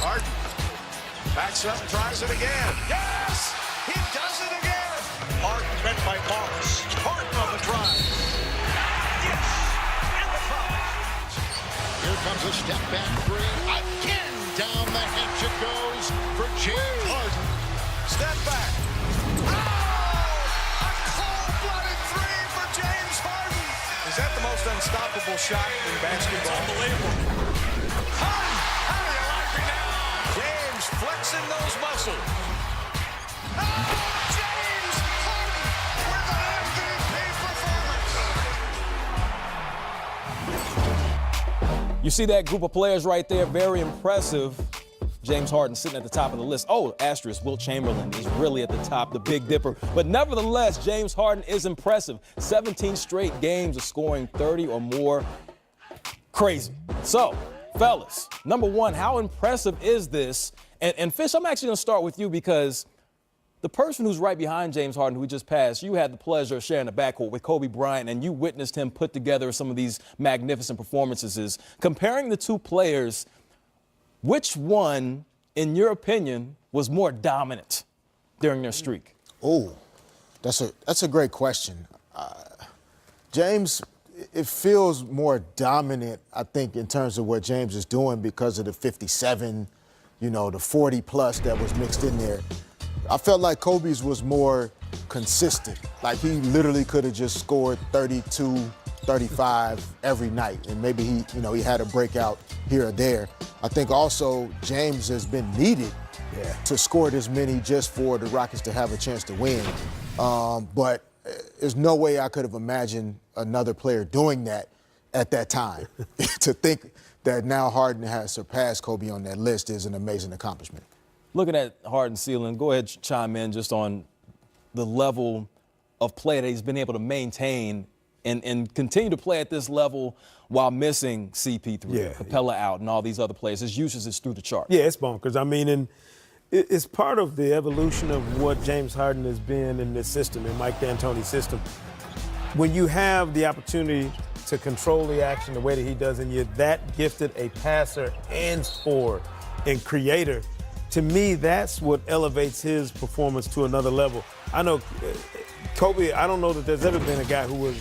Harden backs up and tries it again. Yes! He does it again! Harden met by Morris. Harden on the drive. Yes! And the foul. Here comes a step back three. Again down the hatch it goes for James Harden. Step back. Oh! A cold-blooded three for James Harden. Is that the most unstoppable shot in basketball? It's unbelievable. Harden! How do you like me now? James flexing those muscles. Oh! James Harden with an MVP performance. You see that group of players right there, very impressive. James Harden sitting at the top of the list. Oh, asterisk, Wilt Chamberlain is really at the top, the Big Dipper. But nevertheless, James Harden is impressive. 17 straight games of scoring 30 or more. Crazy. So, fellas, number one, how impressive is this? And Fish, I'm actually going to start with you because the person who's right behind James Harden, who we just passed, you had the pleasure of sharing the backcourt with Kobe Bryant, and you witnessed him put together some of these magnificent performances. Comparing the two players, which one, in your opinion, was more dominant during their streak? Oh, that's a great question. James, it feels more dominant, I think, in terms of what James is doing because of the 57, the 40-plus that was mixed in there. I felt like Kobe's was more consistent. Like he literally could have just scored 32, 35 every night, and maybe he had a breakout here or there. I think also James has been needed to score this many just for the Rockets to have a chance to win. But there's no way I could have imagined another player doing that at that time. To think that now Harden has surpassed Kobe on that list is an amazing accomplishment. Looking at Harden's ceiling, go ahead, chime in just on the level of play that he's been able to maintain and continue to play at this level while missing CP3, Capella out, and all these other players. His usage is through the chart. Yeah, it's bonkers. I mean, and it's part of the evolution of what James Harden has been in this system, in Mike D'Antoni's system. When you have the opportunity to control the action the way that he does, and you're that gifted a passer and scorer and creator, to me, that's what elevates his performance to another level. I know Kobe, I don't know that there's ever been a guy who was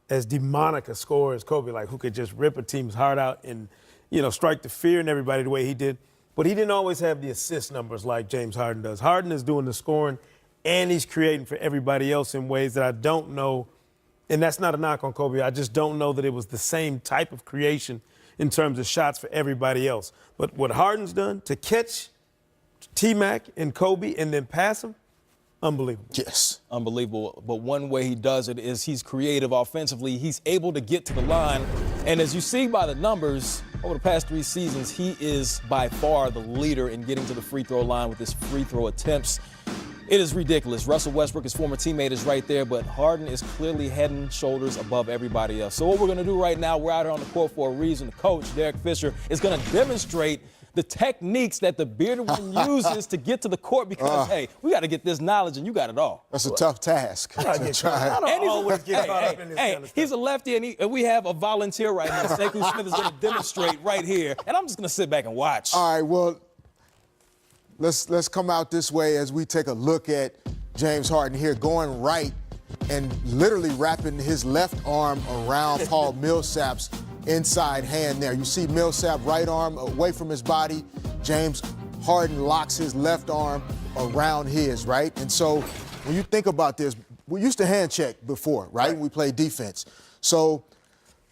as demonic a scorer as Kobe, like who could just rip a team's heart out and, strike the fear in everybody the way he did. But he didn't always have the assist numbers like James Harden does. Harden is doing the scoring, and he's creating for everybody else in ways that I don't know, and that's not a knock on Kobe. I just don't know that it was the same type of creation in terms of shots for everybody else. But what Harden's done to catch T-Mac and Kobe and then pass him, unbelievable. Yes. Unbelievable. But one way he does it is he's creative offensively. He's able to get to the line. And as you see by the numbers, over the past 3 seasons, he is by far the leader in getting to the free throw line with his free throw attempts. It is ridiculous. Russell Westbrook, his former teammate, is right there, but Harden is clearly head and shoulders above everybody else. So what we're going to do right now, we're out here on the court for a reason. The coach, Derek Fisher, is going to demonstrate the techniques that the bearded one uses to get to the court because, hey, we got to get this knowledge, and you got it all. That's a tough task. I don't always get caught up in this kind of stuff. He's a lefty, and we have a volunteer right now. Sekou Smith is going to demonstrate right here, and I'm just going to sit back and watch. All right, well, let's come out this way as we take a look at James Harden here going right and literally wrapping his left arm around Paul Millsap's inside hand there. You see Millsap right arm away from his body. James Harden locks his left arm around his, right? And so when you think about this, we used to hand check before, right? We played defense. So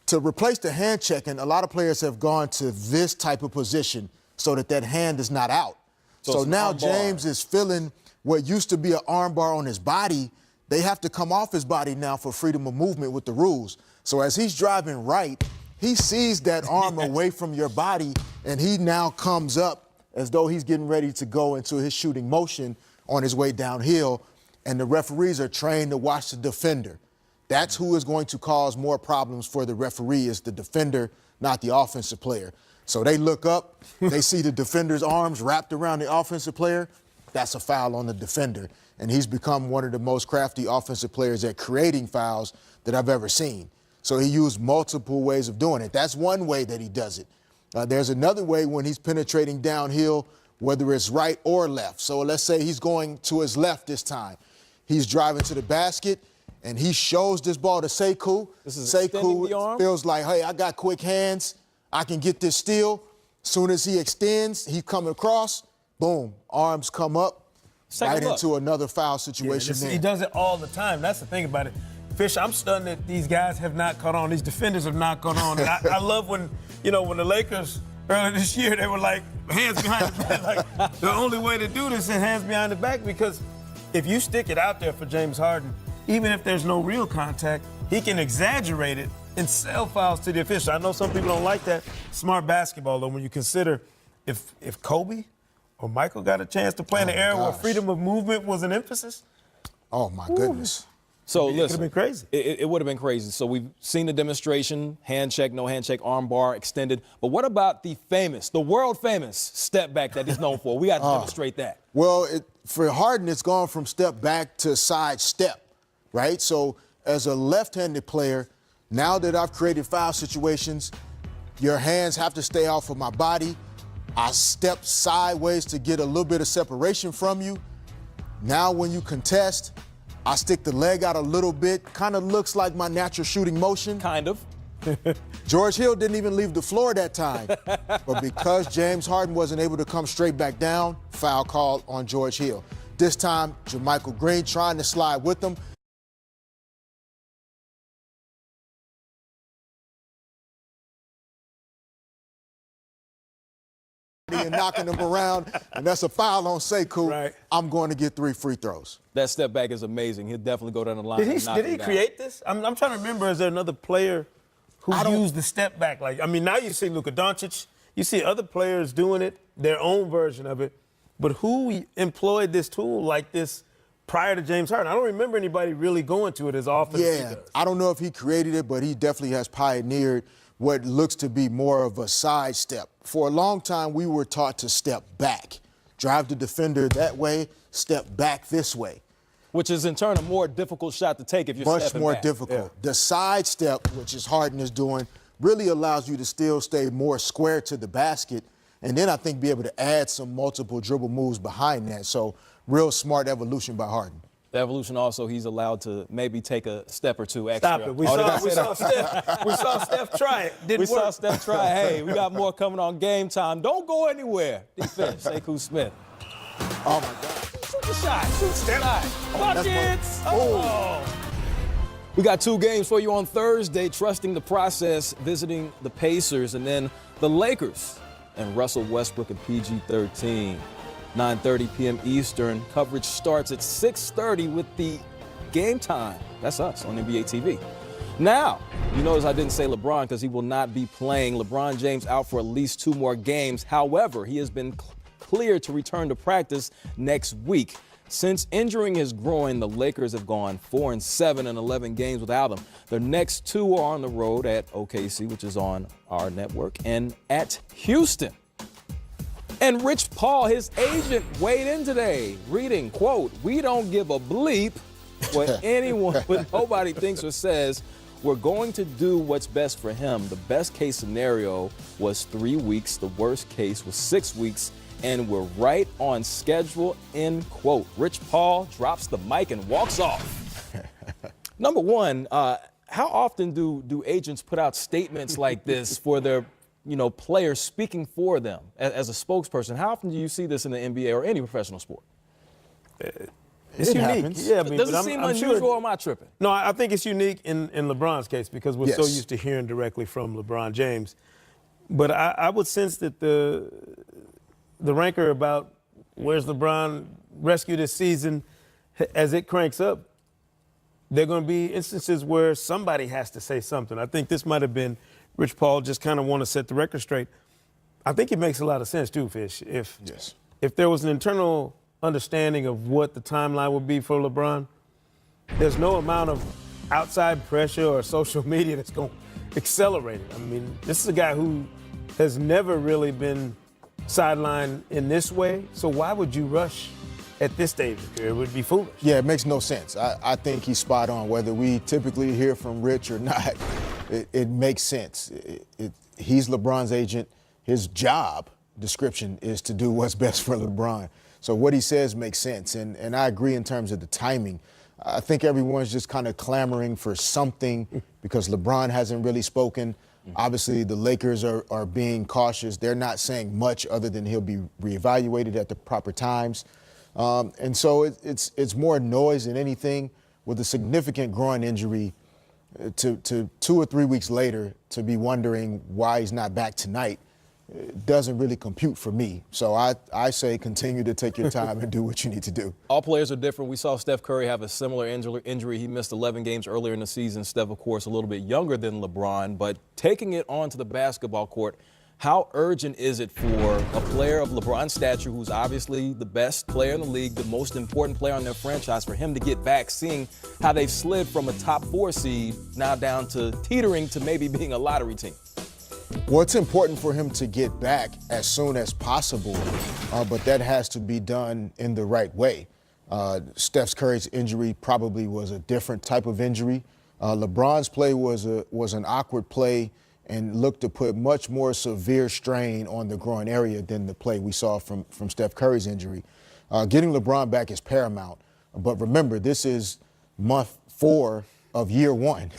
to replace the hand checking, a lot of players have gone to this type of position so that hand is not out. So now James is feeling what used to be an arm bar on his body. They have to come off his body now for freedom of movement with the rules. So as he's driving right, he sees that arm away from your body, and he now comes up as though he's getting ready to go into his shooting motion on his way downhill, and the referees are trained to watch the defender. That's who is going to cause more problems for the referee is the defender, not the offensive player. So they look up, they see the defender's arms wrapped around the offensive player. That's a foul on the defender, and he's become one of the most crafty offensive players at creating fouls that I've ever seen. So he used multiple ways of doing it. That's one way that he does it. There's another way when he's penetrating downhill, whether it's right or left. So let's say he's going to his left this time. He's driving to the basket, and he shows this ball to Sekou. Sekou feels like, hey, I got quick hands. I can get this steal. Soon as he extends, he coming across, boom, arms come up, right into another foul situation. He does it all the time. That's the thing about it. Fish, I'm stunned that these guys have not caught on. These defenders have not caught on. And I love when the Lakers earlier this year, they were like, hands behind the back. Like, the only way to do this is hands behind the back, because if you stick it out there for James Harden, even if there's no real contact, he can exaggerate it and sell fouls to the official. I know some people don't like that. Smart basketball, though, when you consider if Kobe or Michael got a chance to play in the era where freedom of movement was an emphasis. Oh, my goodness. So listen, it could have been crazy. It would have been crazy. So we've seen the demonstration, hand check, no hand check, arm bar extended. But what about the world famous step back that he's known for? We got to demonstrate that. Well, for Harden, it's gone from step back to side step, right? So as a left-handed player, now that I've created foul situations, your hands have to stay off of my body. I step sideways to get a little bit of separation from you. Now when you contest, I stick the leg out a little bit. Kind of looks like my natural shooting motion. Kind of. George Hill didn't even leave the floor that time. But because James Harden wasn't able to come straight back down, foul called on George Hill. This time, JaMychal Green trying to slide with him. And knocking him around, and that's a foul on Sekou. Right. I'm going to get 3 free throws. That step back is amazing. He'll definitely go down the line. Did he create this? I'm trying to remember. Is there another player who used the step back? Now you see Luka Doncic. You see other players doing it, their own version of it. But who employed this tool like this prior to James Harden? I don't remember anybody really going to it as often as he does. I don't know if he created it, but he definitely has pioneered what looks to be more of a side step. For a long time, we were taught to step back, drive the defender that way, step back this way. Which is, in turn, a more difficult shot to take if you're Much stepping more back. difficult. Yeah. The side step, which is Harden is doing, really allows you to still stay more square to the basket, and then I think be able to add some multiple dribble moves behind that. So real smart evolution by Harden. The evolution also, he's allowed to maybe take a step or two extra. Stop it. We saw Steph try it. Didn't work. Saw Steph try. Hey, we got more coming on Game Time. Don't go anywhere. Defense, Sekou Smith. Oh, my God. Shoot the shot. Shoot the shot. Buckets. Oh. We got 2 games for you on Thursday, trusting the process, visiting the Pacers, and then the Lakers and Russell Westbrook and PG-13. 9:30 p.m. Eastern. Coverage starts at 6:30 with the Game Time. That's us on NBA TV. Now, you notice I didn't say LeBron because he will not be playing. LeBron James out for at least 2 more games. However, he has been cleared to return to practice next week. Since injuring his groin, the Lakers have gone 4-7 in 11 games without him. Their next 2 are on the road at OKC, which is on our network, and at Houston. And Rich Paul, his agent, weighed in today, reading, quote, "We don't give a bleep what nobody thinks or says. We're going to do what's best for him. The best case scenario was 3 weeks. The worst case was 6 weeks. And we're right on schedule," end quote. Rich Paul drops the mic and walks off. Number one, how often do agents put out statements like this for their players speaking for them as a spokesperson? How often do you see this in the NBA or any professional sport? It's unique. Happens. Yeah, Does it seem unusual or am I tripping? No, I think it's unique in LeBron's case because we're so used to hearing directly from LeBron James. But I would sense that the rancor about where's LeBron rescue this season, as it cranks up, there are going to be instances where somebody has to say something. I think this might have been Rich Paul just kind of want to set the record straight. I think it makes a lot of sense, too, Fish. If there was an internal understanding of what the timeline would be for LeBron, there's no amount of outside pressure or social media that's going to accelerate it. I mean, this is a guy who has never really been sidelined in this way, so why would you rush at this stage of the career? It would be foolish. Yeah, it makes no sense. I think he's spot on. Whether we typically hear from Rich or not, it makes sense. He's LeBron's agent. his job description is to do what's best for LeBron. So what he says makes sense, and I agree in terms of the timing. I think everyone's just kind of clamoring for something because LeBron hasn't really spoken. Obviously, the Lakers are being cautious. They're not saying much other than he'll be reevaluated at the proper times. And so it's more noise than anything. With a significant groin injury, to 2 or 3 weeks later to be wondering why he's not back tonight, it doesn't really compute for me. So I say continue to take your time and do what you need to do. All players are different. We saw Steph Curry have a similar injury. He missed 11 games earlier in the season. Steph, of course, a little bit younger than LeBron. But taking it onto the basketball court, how urgent is it for a player of LeBron's stature, who's obviously the best player in the league, the most important player on their franchise, for him to get back, seeing how they've slid from a top 4 seed now down to teetering to maybe being a lottery team? Well, it's important for him to get back as soon as possible, but that has to be done in the right way. Steph Curry's injury probably was a different type of injury. LeBron's play was an awkward play and looked to put much more severe strain on the groin area than the play we saw from Steph Curry's injury. Getting LeBron back is paramount, but remember, this is month 4 of year 1.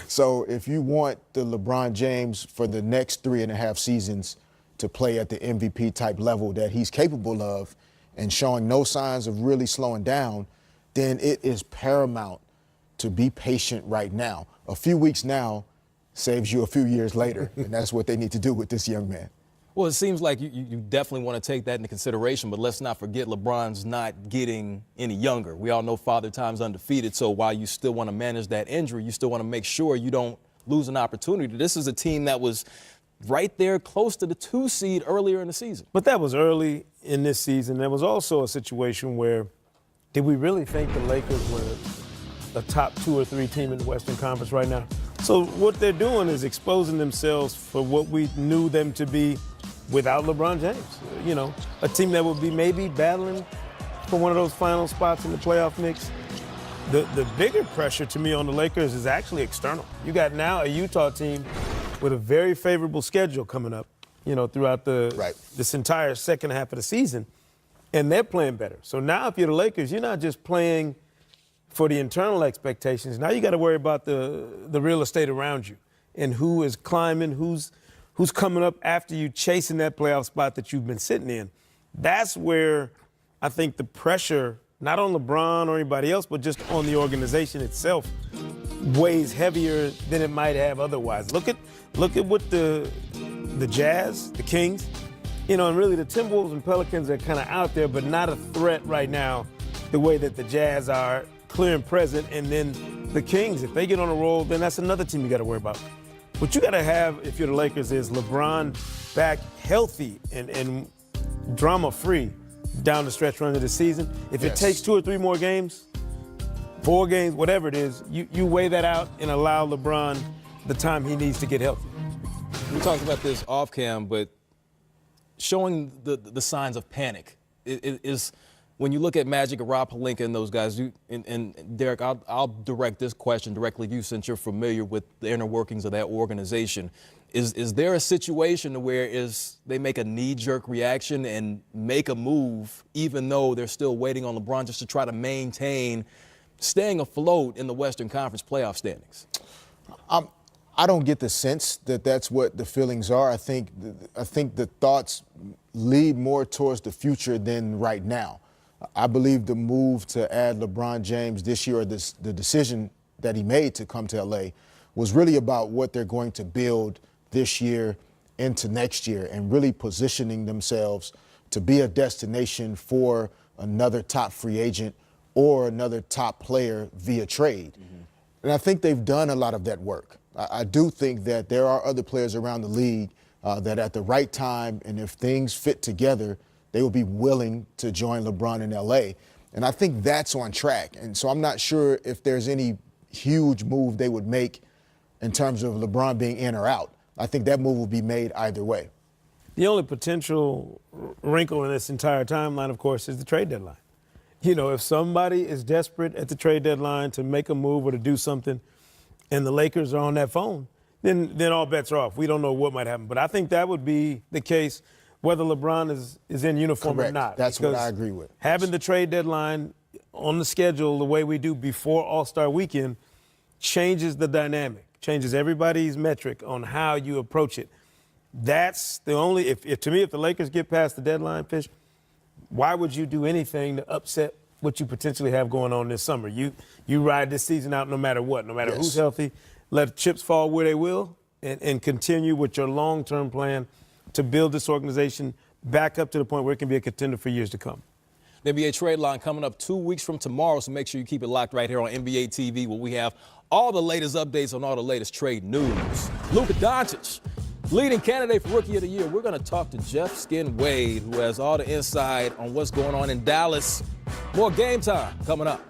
So if you want the LeBron James for the next 3.5 seasons to play at the MVP type level that he's capable of and showing no signs of really slowing down, then it is paramount to be patient right now. A few weeks now saves you a few years later, and that's what they need to do with this young man. Well, it seems like you definitely want to take that into consideration, but let's not forget LeBron's not getting any younger. We all know Father Time's undefeated, so while you still want to manage that injury, you still want to make sure you don't lose an opportunity. This is a team that was right there close to the 2 seed earlier in the season. But that was early in this season. There was also a situation where, did we really think the Lakers were a top 2 or 3 team in the Western Conference right now? So what they're doing is exposing themselves for what we knew them to be without LeBron James. You know, a team that would be maybe battling for one of those final spots in the playoff mix. The bigger pressure to me on the Lakers is actually external. You got now a Utah team with a very favorable schedule coming up, you know, throughout this entire second half of the season, and they're playing better. So now if you're the Lakers, you're not just playing for the internal expectations. Now you got to worry about the real estate around you and who is climbing, who's coming up after you, chasing that playoff spot that you've been sitting in. That's where I think the pressure, not on LeBron or anybody else, but just on the organization itself, weighs heavier than it might have otherwise. Look at what the Jazz, the Kings, you know, and really the Timberwolves and Pelicans are kind of out there, but not a threat right now the way that the Jazz are, clear and present. And then the Kings, if they get on a roll, then that's another team you got to worry about. What you got to have, if you're the Lakers, is LeBron back healthy and drama-free down the stretch run of the season. If it takes 2 or 3 more games, 4 games, whatever it is, you weigh that out and allow LeBron the time he needs to get healthy. We talked about this off cam, but showing the signs of panic is when you look at Magic and Rob Pelinka and those guys, and Derek, I'll direct this question directly to you since you're familiar with the inner workings of that organization. Is there a situation where they make a knee-jerk reaction and make a move even though they're still waiting on LeBron just to try to maintain staying afloat in the Western Conference playoff standings? I don't get the sense that that's what the feelings are. I think the thoughts lead more towards the future than right now. I believe the move to add LeBron James this year, or the decision that he made to come to LA, was really about what they're going to build this year into next year and really positioning themselves to be a destination for another top free agent or another top player via trade. Mm-hmm. And I think they've done a lot of that work. I do think that there are other players around the league that at the right time, and if things fit together, they will be willing to join LeBron in LA. And I think that's on track. And so I'm not sure if there's any huge move they would make in terms of LeBron being in or out. I think that move will be made either way. The only potential wrinkle in this entire timeline, of course, is the trade deadline. You know, if somebody is desperate at the trade deadline to make a move or to do something, and the Lakers are on that phone, then all bets are off. We don't know what might happen. But I think that would be the case whether LeBron is in uniform Correct. or not. That's what Because I agree with. having the trade deadline on the schedule the way we do before All-Star Weekend changes the dynamic, changes everybody's metric on how you approach it. That's the only, if the Lakers get past the deadline, Fish, why would you do anything to upset what you potentially have going on this summer? You ride this season out no matter what, no matter Yes. who's healthy, let chips fall where they will, and continue with your long-term plan to build this organization back up to the point where it can be a contender for years to come. The NBA trade line coming up 2 weeks from tomorrow, so make sure you keep it locked right here on NBA TV where we have all the latest updates on all the latest trade news. Luka Doncic, leading candidate for Rookie of the Year. We're going to talk to Jeff Skin Wade, who has all the insight on what's going on in Dallas. More Game Time coming up.